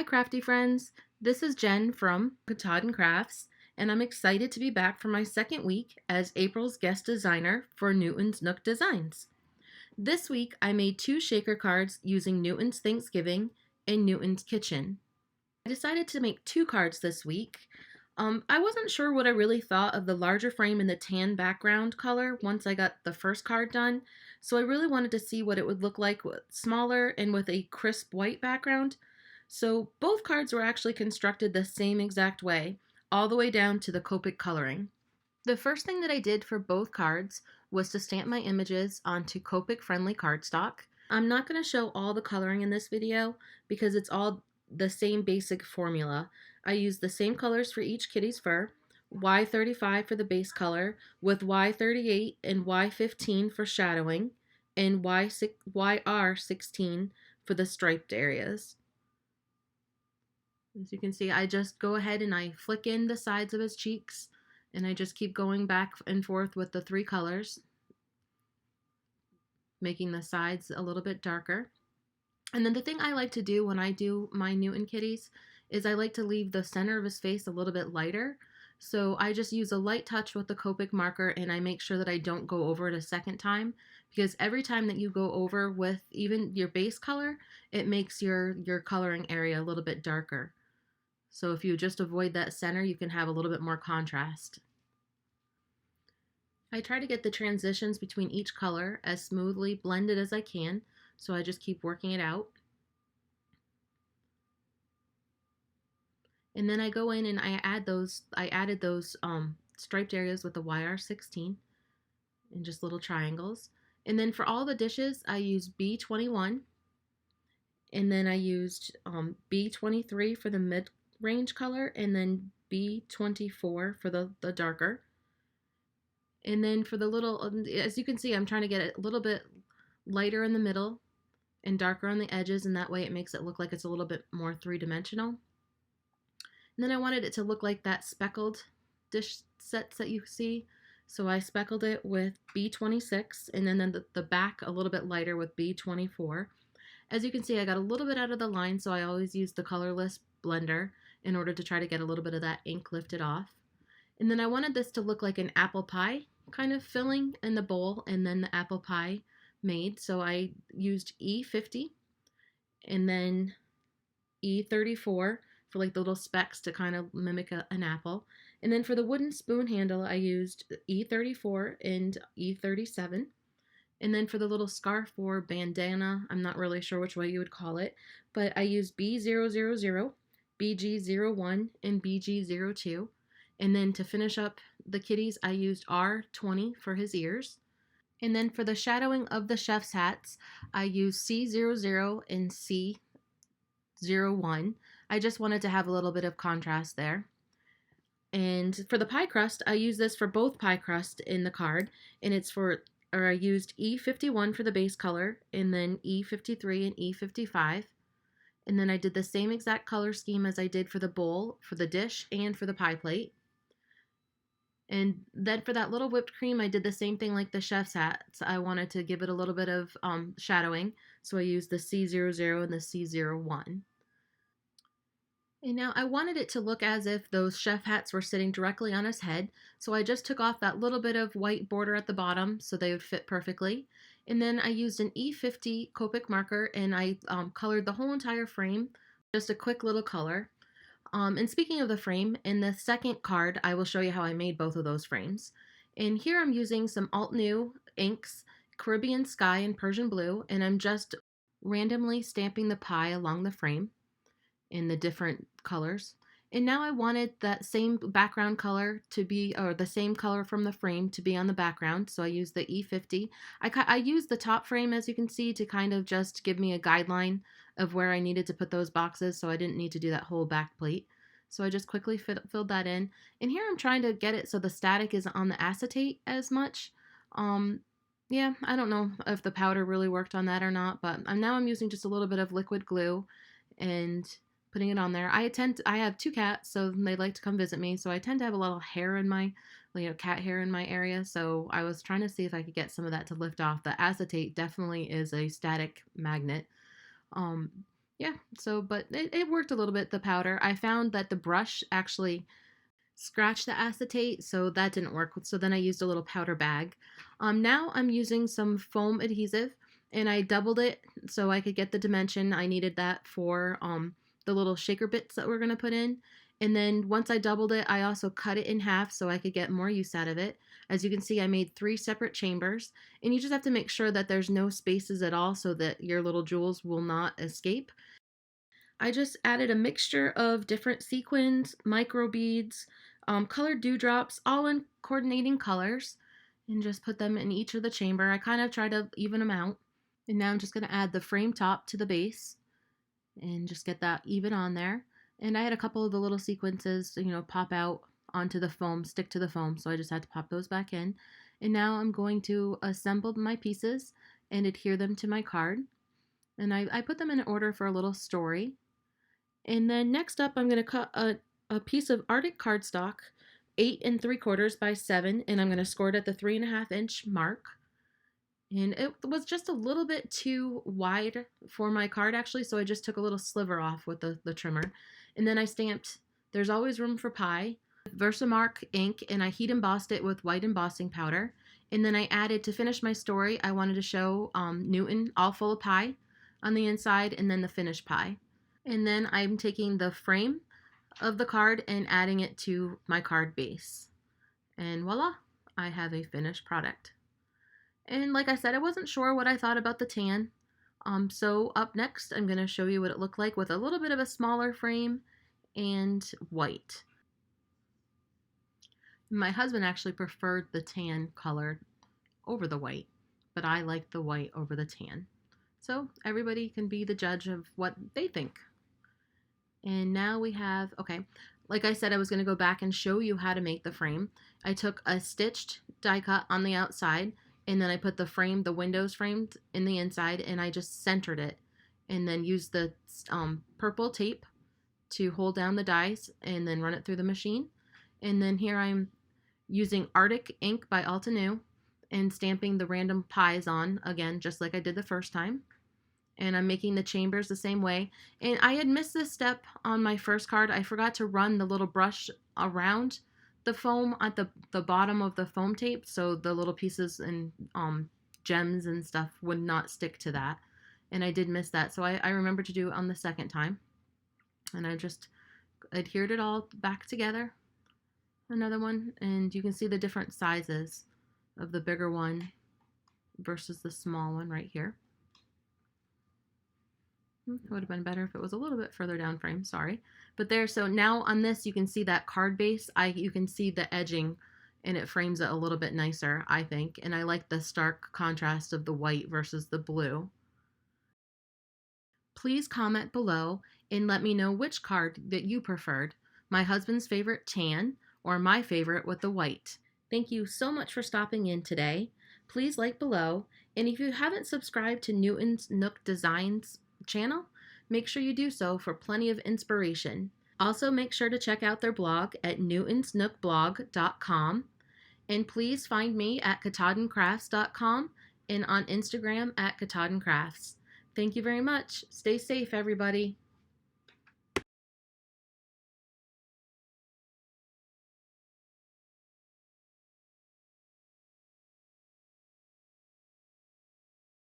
Hi Crafty Friends, this is Jen from Copic Crafts, and I'm excited to be back for my second week as April's guest designer for Newton's Nook Designs. This week I made two shaker cards using Newton's Thanksgiving and Newton's Kitchen. I decided to make two cards this week. I wasn't sure what I really thought of the larger frame and the tan background color once I got the first card done, so I really wanted to see what it would look like with smaller and with a crisp white background. So both cards were actually constructed the same exact way, all the way down to the Copic Coloring. The first thing that I did for both cards was to stamp my images onto Copic friendly cardstock. I'm not going to show all the coloring in this video because it's all the same basic formula. I used the same colors for each kitty's fur, Y35 for the base color, with Y38 and Y15 for shadowing, and YR16 for the striped areas. As you can see, I just go ahead and I flick in the sides of his cheeks, and I just keep going back and forth with the three colors, making the sides a little bit darker. And then the thing I like to do when I do my Newton kitties is I like to leave the center of his face a little bit lighter. So I just use a light touch with the Copic marker, and I make sure that I don't go over it a second time, because every time that you go over with even your base color, it makes your coloring area a little bit darker. So if you just avoid that center, you can have a little bit more contrast. I try to get the transitions between each color as smoothly blended as I can, so I just keep working it out. And then I go in and I added those striped areas with the YR16 and just little triangles. And then for all the dishes, I used B21, and then I used B23 for the mid-range color, and then B24 for the darker. And then for the little, as you can see, I'm trying to get it a little bit lighter in the middle and darker on the edges, and that way it makes it look like it's a little bit more three-dimensional. And then I wanted it to look like that speckled dish sets that you see, so I speckled it with B26, and then the back a little bit lighter with B24. As you can see, I got a little bit out of the line, so I always use the colorless blender in order to try to get a little bit of that ink lifted off. And then I wanted this to look like an apple pie kind of filling in the bowl, and then the apple pie made. So I used E50 and then E34 for like the little specks to kind of mimic an apple. And then for the wooden spoon handle, I used E34 and E37. And then for the little scarf or bandana, I'm not really sure which way you would call it, but I used B000, BG01, and BG02. And then to finish up the kitties, I used R20 for his ears. And then for the shadowing of the chef's hats, I used C00 and C01. I just wanted to have a little bit of contrast there. And for the pie crust, I use this for both pie crust in the card, and I used E51 for the base color, and then E53 and E55. And then I did the same exact color scheme as I did for the bowl, for the dish, and for the pie plate. And then for that little whipped cream, I did the same thing like the chef's hats. I wanted to give it a little bit of shadowing, so I used the C00 and the C01. And now I wanted it to look as if those chef hats were sitting directly on his head, so I just took off that little bit of white border at the bottom so they would fit perfectly. And then I used an E50 Copic marker, and I colored the whole entire frame, just a quick little color. And speaking of the frame, in the second card, I will show you how I made both of those frames. And here I'm using some Alt New inks, Caribbean Sky and Persian Blue, and I'm just randomly stamping the pie along the frame in the different colors. And now I wanted that same background color to be, or the same color from the frame to be on the background, so I used the E50. I used the top frame, as you can see, to kind of just give me a guideline of where I needed to put those boxes, so I didn't need to do that whole back plate. So I just quickly filled that in. And here I'm trying to get it so the static isn't on the acetate as much. Yeah, I don't know if the powder really worked on that or not, but now I'm using just a little bit of liquid glue and putting it on there. I have two cats, so they like to come visit me, so I tend to have a little hair in my, cat hair in my area, so I was trying to see if I could get some of that to lift off. The acetate definitely is a static magnet. yeah, so, but it worked a little bit, the powder. I found that the brush actually scratched the acetate, so that didn't work. So then I used a little powder bag. Now I'm using some foam adhesive, and I doubled it so I could get the dimension. I needed that for the little shaker bits that we're going to put in. And then once I doubled it, I also cut it in half so I could get more use out of it. As you can see, I made 3 separate chambers, and you just have to make sure that there's no spaces at all so that your little jewels will not escape. I just added a mixture of different sequins, micro beads, colored dewdrops, all in coordinating colors, and just put them in each of the chamber. I kind of try to even them out. And now I'm just going to add the frame top to the base and just get that even on there. And I had a couple of the little sequences, pop out onto the foam, stick to the foam, so I just had to pop those back in. And now I'm going to assemble my pieces and adhere them to my card. And I put them in order for a little story. And then next up, I'm going to cut a piece of Arctic cardstock, 8 3/4 by 7, and I'm going to score it at the 3.5-inch mark. And it was just a little bit too wide for my card, actually, so I just took a little sliver off with the trimmer. And then I stamped "There's Always Room for Pie" Versamark ink, and I heat embossed it with white embossing powder. And then I added, to finish my story, I wanted to show Newton all full of pie on the inside, and then the finished pie. And then I'm taking the frame of the card and adding it to my card base. And voila, I have a finished product. And like I said, I wasn't sure what I thought about the tan. So up next, I'm going to show you what it looked like with a little bit of a smaller frame and white. My husband actually preferred the tan color over the white, but I like the white over the tan. So everybody can be the judge of what they think. And now we have, okay, like I said, I was going to go back and show you how to make the frame. I took a stitched die cut on the outside, and then I put the frame, the windows framed, in the inside, and I just centered it, and then used the purple tape to hold down the dies, and then run it through the machine. And then here I'm using Arctic ink by Altenew and stamping the random pies on, again, just like I did the first time. And I'm making the chambers the same way. And I had missed this step on my first card. I forgot to run the little brush around the foam at the bottom of the foam tape, so the little pieces and gems and stuff would not stick to that. And I did miss that, so I remembered to do it on the second time. And I just adhered it all back together. Another one, and you can see the different sizes of the bigger one versus the small one right here. It would have been better if it was a little bit further down frame, sorry. But there, so now on this, you can see that card base. You can see the edging, and it frames it a little bit nicer, I think. And I like the stark contrast of the white versus the blue. Please comment below and let me know which card that you preferred, my husband's favorite tan or my favorite with the white. Thank you so much for stopping in today. Please like below, and if you haven't subscribed to Newton's Nook Designs channel, make sure you do so for plenty of inspiration. Also, make sure to check out their blog at newtonsnookblog.com, and please find me at katahdncrafts.com and on Instagram at katahdncrafts. Thank you very much. Stay safe, everybody.